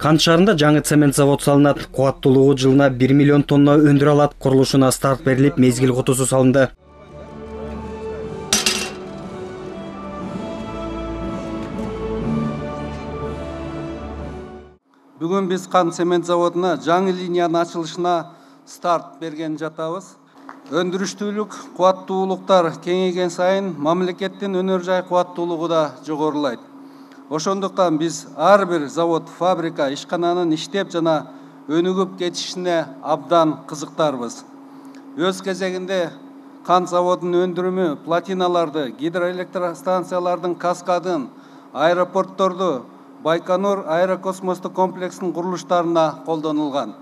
Кант шаарында жаңы цемент завод салынат. Кубаттуулугу жылына 1 миллион тонна өндүрө алат. Курулушуна старт берилип, мезгил кутусу салынды. Бүгін біз Кант цемент заводына жаңы линияның ачылышына старт берген жатабыз. Өндүрүштүүлүк, кубаттуулуктар кеңейген сайын мамлекеттин өнөр жай кубаттуулугу да жогорулайт. Ошондуктан биз ар бир завод, фабрика, ишкананын иштеп жана өнүгүп кетишине абдан кызыктарбыз. Өз кезегинде Кант заводунун өндүрүмү платиналарды, гидроэлектростанциялардын каскадын, аэропортторду, Байконур аэрокосмостук комплексинин курулуштарына колдонулган.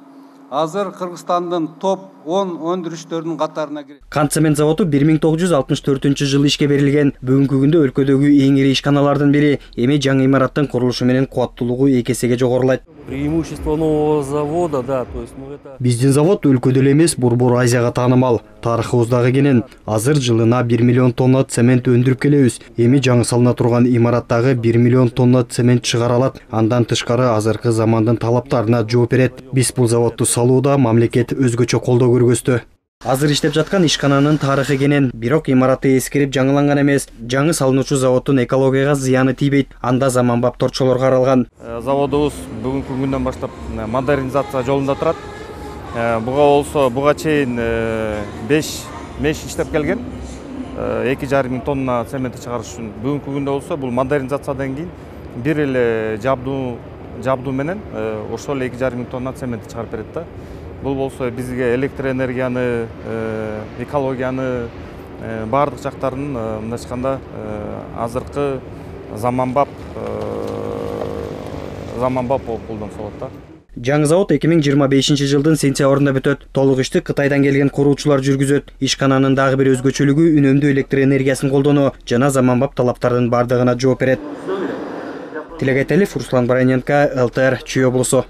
Азыр Кыргызстандын топ 10 өндүрүштөрүнүн катарына кирет. Кант цемент заводу 1964-жылы ишке берилген. Бүгүнкү күндө өлкөдөгү эң ири ишканалардын бири. Эми жаңы имараттын курулушу менен кубаттуулугу 2 эсеге жогорулайт. Преимущество нового завода, да, то есть это... Биздин завод өлкөдө эле эмес, Борбор Азияга таанымал. Тарыхыбыздагы кенен. Азыр жылына 1 миллион тонна цемент өндүрүп келебиз. Эми жаңы салына турган имараттагы 1 миллион тонна цемент чыгарылат. Андан тышкары азыркы замандын талаптарына жооп берет. Биз бул заводду салууда мамлекет өзгөчө колдоо көргөздү. Азыр иштеп жаткан ишкананын тарыхы кенен, бирок имараты эскирип жаңыланган эмес. Жаңы салынуучу заводдун экологияга зыяны тийбейт. Анда заманбап торчолор каралган. Заводубуз бүгүнкү күндөн баштап модернизация жолунда турат. Буга болсо буга чейин 5 меш иштеп келген. 2,5 миң тонна цемент чыгарыш үчүн. Бүгүнкү күндө болсо бул модернизациядан кийин бир эле жабдуу менен ошол 2,5 миң тонна цемент чыгарып берет да. Бул болсо бизге электроэнергияны, экологияны бардык жактарын мындайча айтканда азыркы заманбап болуп колдонсо болот да. Жаңы завод 2025-жылдын сентябрында бүтөт. Толук ишти Кытайдан келген куруучулар жүргүзөт. Ишкананын дагы бир өзгөчөлүгү үнөмдүү электроэнергиясын колдонуу жана заманбап талаптардын бардыгына жооп берет. Тилегетелев, Руслан Бараненко, ЛТР, Чүй облусу.